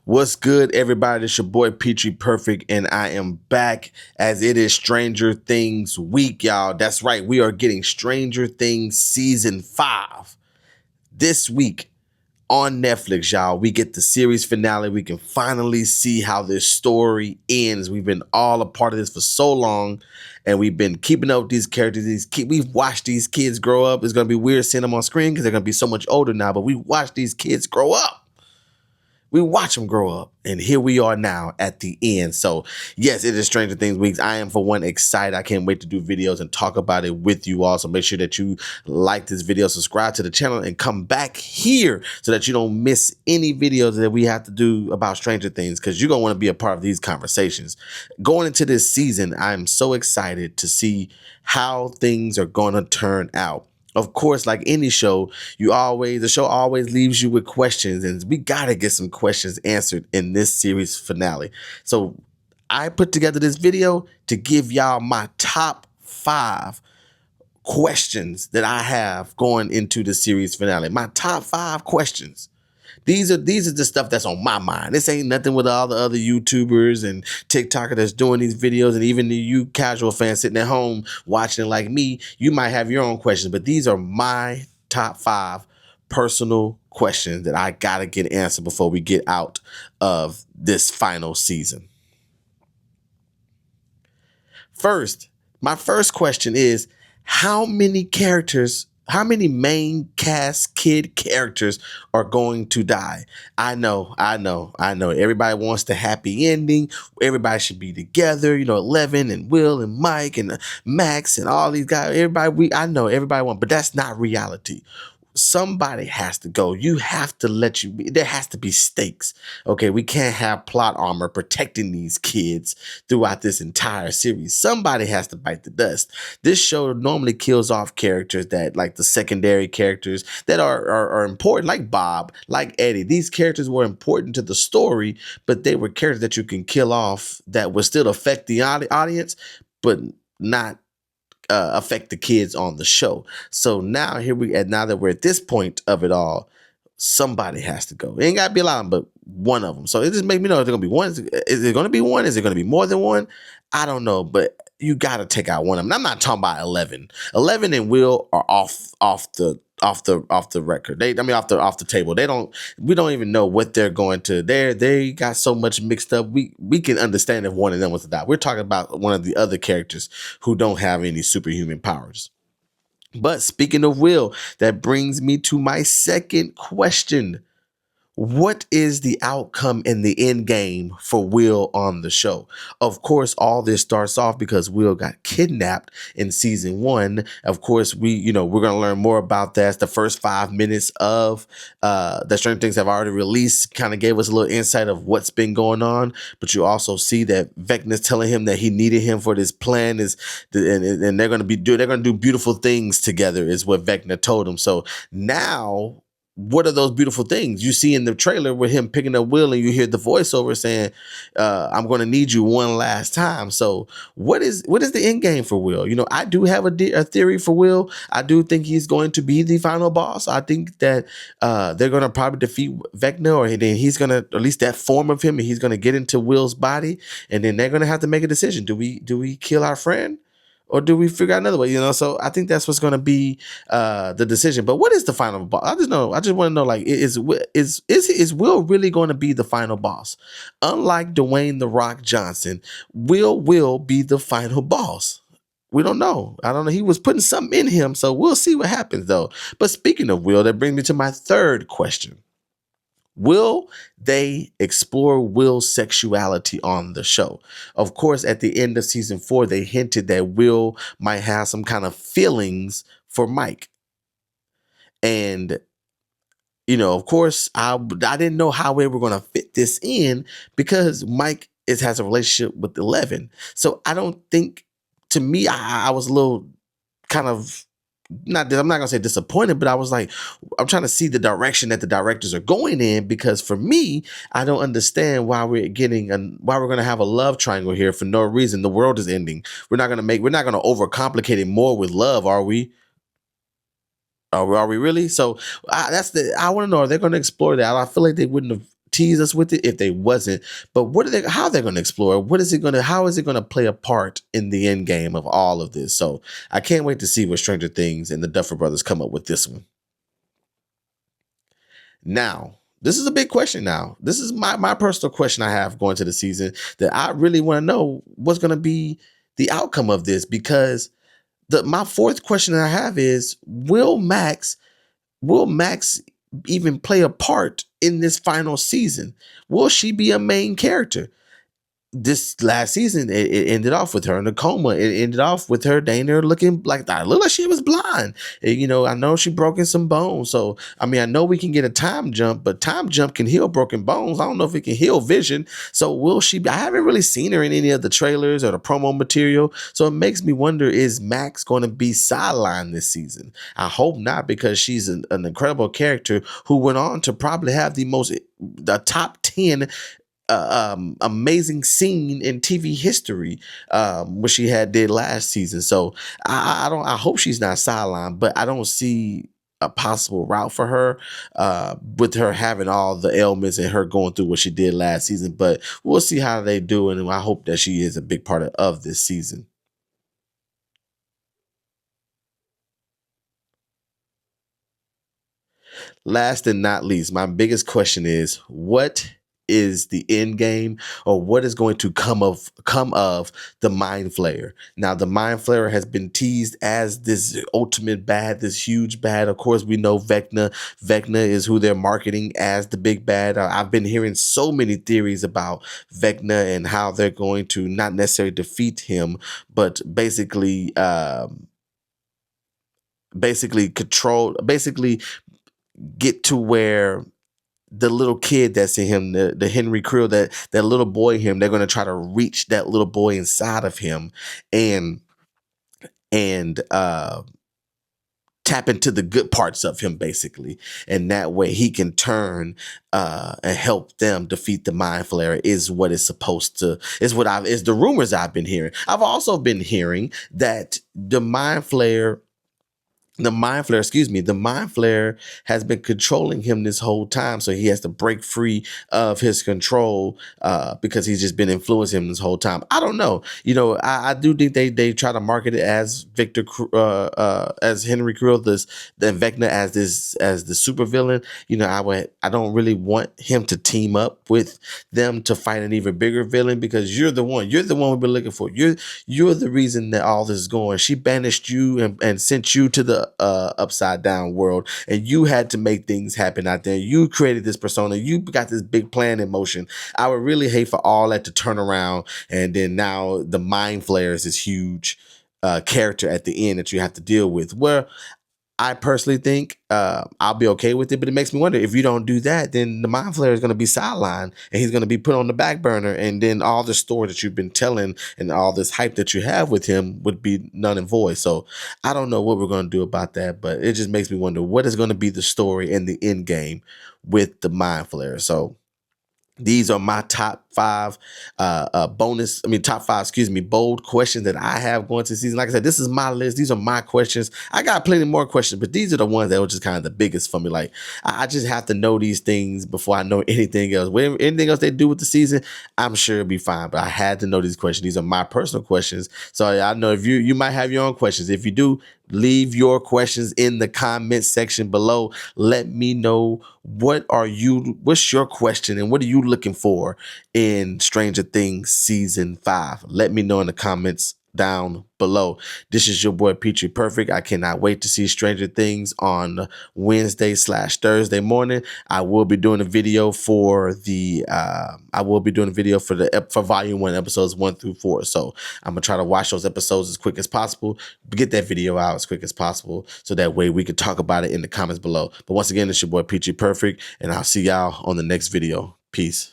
What's good, everybody? It's your boy Petrie Perfect, and I am back as it is Stranger Things week, y'all. That's right, we are getting Stranger Things season 5 this week on Netflix, y'all. We get the series finale. We can finally see how this story ends. We've been all a part of this for so long, and we've been keeping up with these characters. We've watched these kids grow up. It's gonna be weird seeing them on screen because they're gonna be so much older now. But we watched these kids grow up. We watch them grow up, and here we are now at the end. So, yes, it is Stranger Things weeks. I am, for one, excited. I can't wait to do videos and talk about it with you all. So make sure that you like this video, subscribe to the channel, and come back here so that you don't miss any videos that we have to do about Stranger Things, because you're going to want to be a part of these conversations. Going into this season, I'm so excited to see how things are going to turn out. Of course, like any show, the show always leaves you with questions, and we gotta get some questions answered in this series finale. So I put together this video to give y'all my top 5 questions that I have going into the series finale. My top 5 questions. These are the stuff that's on my mind. This ain't nothing with all the other YouTubers and TikTokers that's doing these videos, and even you casual fans sitting at home watching like me. You might have your own questions, but these are my top 5 personal questions that I gotta get answered before we get out of this final season. First, my first question is, how many main cast kid characters are going to die? I know. Everybody wants the happy ending. Everybody should be together. You know, Eleven and Will and Mike and Max and all these guys. I know everybody wants, but that's not reality. Somebody has to go. You have to there has to be stakes. Okay, we can't have plot armor protecting these kids throughout this entire series. Somebody has to bite the dust. This show normally kills off characters that, like the secondary characters that are important, like Bob, like Eddie. These characters were important to the story, but they were characters that you can kill off that would still affect the audience, but not affect the kids on the show. So now now that we're at this point of it all, somebody has to go. It ain't gotta be a lot of them, but one of them. So it just makes me know if there's gonna be one. Is it gonna be one? Is it gonna be more than one? I don't know, but you gotta take out one of them. I'm not talking about 11. 11 and Will are off the record. Off the table. We don't even know what they're going to. They got so much mixed up. We can understand if one of them was to die. We're talking about one of the other characters who don't have any superhuman powers. But speaking of Will, that brings me to my second question. What is the outcome in the end game for Will on the show? Of course, all this starts off because Will got kidnapped in season 1. Of course, we're going to learn more about that. The first 5 minutes of the Stranger Things have already released kind of gave us a little insight of what's been going on. But you also see that Vecna's telling him that he needed him for this plan, and they're going to do beautiful things together, is what Vecna told him. So now, what are those beautiful things you see in the trailer with him picking up Will, and you hear the voiceover saying, I'm going to need you one last time. So what is the end game for Will? I do have a theory for Will. I do think he's going to be the final boss. I think that they're going to probably defeat Vecna, or then he's going to, at least that form of him, and he's going to get into Will's body, and then they're going to have to make a decision. Do we kill our friend, or do we figure out another way? So I think that's what's going to be the decision. But what is the final boss? I just want to know, like, is Will really going to be the final boss? Unlike Dwayne "The Rock" Johnson, Will be the final boss. We don't know. I don't know. He was putting something in him, so we'll see what happens, though. But speaking of Will, that brings me to my third question. Will they explore Will's sexuality on the show? Of course, at the end of season 4, they hinted that Will might have some kind of feelings for Mike. And, of course, I didn't know how we were going to fit this in, because Mike has a relationship with 11. So I don't think, to me, I was a little kind of, I'm not going to say disappointed, but I was like, I'm trying to see the direction that the directors are going in, because for me, I don't understand why we're going to have a love triangle here for no reason. The world is ending. We're not going to overcomplicate it more with love, are we? Are we really? So I want to know, are they going to explore that? I feel like they wouldn't have tease us with it if they wasn't. But what are they? How they're going to explore? What is it going to? How is it going to play a part in the end game of all of this? So I can't wait to see what Stranger Things and the Duffer Brothers come up with this one. Now, this is a big question now. This is my personal question I have going to the season that I really want to know what's going to be the outcome of this, because my fourth question that I have is, will Max even play a part in this final season? Will she be a main character? This last season, it ended off with her in a coma. It ended off with her Dana looking like that. Looked like she was blind. I know she broken some bones. So, I mean, I know we can get a time jump, but time jump can heal broken bones. I don't know if it can heal vision. So, will she be? I haven't really seen her in any of the trailers or the promo material. So, it makes me wonder, is Max going to be sidelined this season? I hope not, because she's an incredible character who went on to probably have the top 10 amazing scene in TV history, what she did last season. So I hope she's not sidelined, but I don't see a possible route for her, with her having all the ailments and her going through what she did last season. But we'll see how they do, and I hope that she is a big part of this season. Last and not least, my biggest question is, what is the end game, or what is going to come of the Mind Flayer? Now, the Mind Flayer has been teased as this ultimate bad, this huge bad. Of course, we know Vecna. Vecna is who they're marketing as the big bad. I've been hearing so many theories about Vecna and how they're going to not necessarily defeat him, but basically control, basically get to where the little kid that's in him, the Henry Creel, that little boy in him, they're going to try to reach that little boy inside of him, and and tap into the good parts of him, basically, and that way he can turn and help them defeat the Mind Flayer. Is what is supposed to is the rumors I've been hearing. I've also been hearing that the Mind Flayer has been controlling him this whole time, so he has to break free of his control, because he's just been influencing him this whole time. I don't know. I do think they try to market it as as Henry Creel, then Vecna as the super villain. I don't really want him to team up with them to fight an even bigger villain, because you're the one we've been looking for. You're the reason that all this is going. She banished you and sent you to the upside down world, and you had to make things happen out there. You created this persona. You got this big plan in motion. I would really hate for all that to turn around, and then now the Mind Flayer is this huge character at the end that you have to deal with. Where I personally think I'll be okay with it, but it makes me wonder, if you don't do that, then the Mind Flayer is going to be sidelined, and he's going to be put on the back burner, and then all the story that you've been telling and all this hype that you have with him would be none and void. So I don't know what we're going to do about that, but it just makes me wonder, what is going to be the story and the end game with the Mind Flayer. So these are my top five, excuse me, bold questions that I have going to the season. Like I said, this is my list. These are my questions. I got plenty more questions, but these are the ones that were just kind of the biggest for me. Like, I just have to know these things before I know anything else. Whatever anything else they do with the season, I'm sure it'll be fine. But I had to know these questions. These are my personal questions. So I know if you might have your own questions. If you do, leave your questions in the comment section below. Let me know, what's your question, and what are you looking for in Stranger Things season 5? Let me know in the comments down below. This is your boy Peachy Perfect. I cannot wait to see Stranger Things on Wednesday/Thursday morning. I will be doing a video for for volume 1, episodes 1 through 4. So I'm gonna try to watch those episodes as quick as possible, get that video out as quick as possible, so that way we can talk about it in the comments below. But once again, it's your boy Peachy Perfect, and I'll see y'all on the next video. Peace.